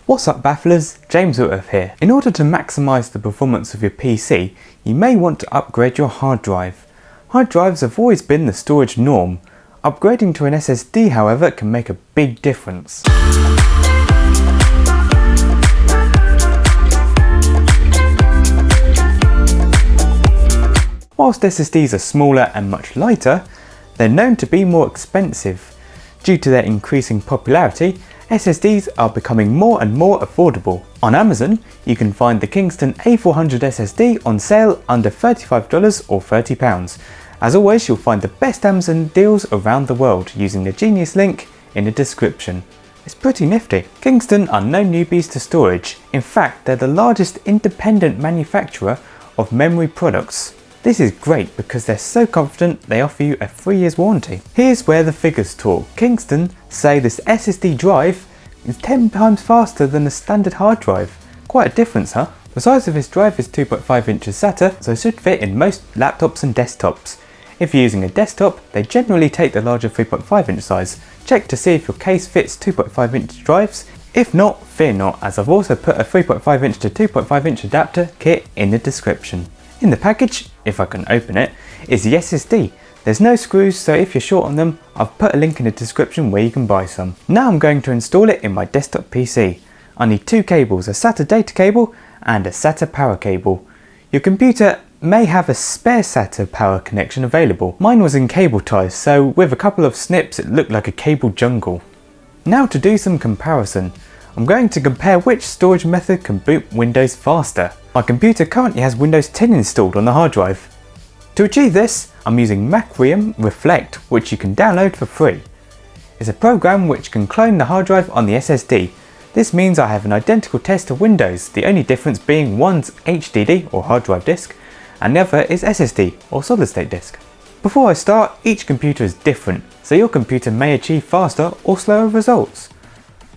What's up bafflers, James Whitworth here. In order to maximise the performance of your PC, you may want to upgrade your hard drive. Hard drives have always been the storage norm. Upgrading to an SSD however can make a big difference. Whilst SSDs are smaller and much lighter, they're known to be more expensive. Due to their increasing popularity, SSDs are becoming more and more affordable. On Amazon, you can find the Kingston A400 SSD on sale under $35 or £30. As always, you'll find the best Amazon deals around the world using the Genius link in the description. It's pretty nifty. Kingston are no newbies to storage. In fact, they're the largest independent manufacturer of memory products. This is great because they're so confident they offer you a 3 years warranty. Here's where the figures talk. Kingston say this SSD drive is 10 times faster than a standard hard drive. Quite a difference, huh? The size of this drive is 2.5 inches SATA, so it should fit in most laptops and desktops. If you're using a desktop, they generally take the larger 3.5 inch size. Check to see if your case fits 2.5 inch drives. If not, fear not, as I've also put a 3.5 inch to 2.5 inch adapter kit in the description. In the package, if I can open it, is the SSD. There's no screws, so if you're short on them, I've put a link in the description where you can buy some. Now I'm going to install it in my desktop PC. I need two cables, a SATA data cable and a SATA power cable. Your computer may have a spare SATA power connection available. Mine was in cable ties, so with a couple of snips it looked like a cable jungle. Now to do some comparison. I'm going to compare which storage method can boot Windows faster. My computer currently has Windows 10 installed on the hard drive. To achieve this, I'm using Macrium Reflect, which you can download for free. It's a program which can clone the hard drive on the SSD. This means I have an identical test of Windows, the only difference being one's HDD or hard drive disk and the other is SSD or solid state disk. Before I start, each computer is different, so your computer may achieve faster or slower results.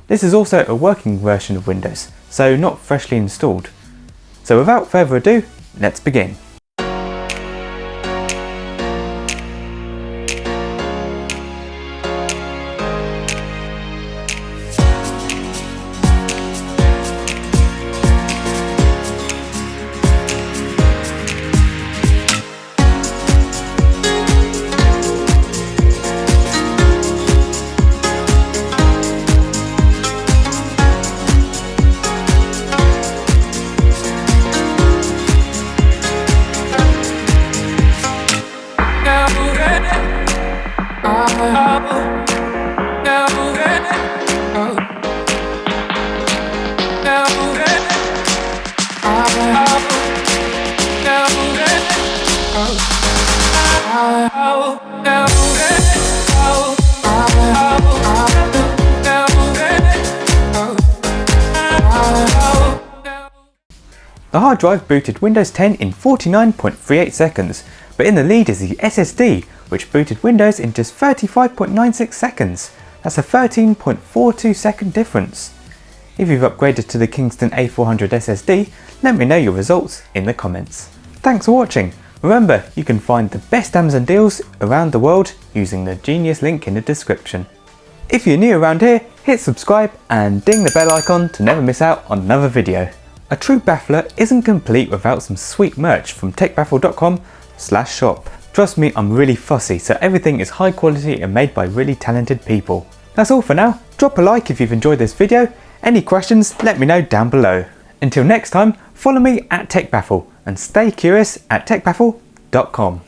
This is also a working version of Windows, so not freshly installed. So without further ado, let's begin. The hard drive booted Windows 10 in 49.38 seconds, but in the lead is the SSD, which booted Windows in just 35.96 seconds. That's a 13.42 second difference. If you've upgraded to the Kingston A400 SSD, let me know your results in the comments. Thanks for watching. Remember, you can find the best Amazon deals around the world using the Genius link in the description. If you're new around here, hit subscribe and ding the bell icon to never miss out on another video. A true baffler isn't complete without some sweet merch from techbaffle.com/shop. Trust me, I'm really fussy, so everything is high quality and made by really talented people. That's all for now. Drop a like if you've enjoyed this video. Any questions, let me know down below. Until next time, follow me at TechBaffle and stay curious at techbaffle.com.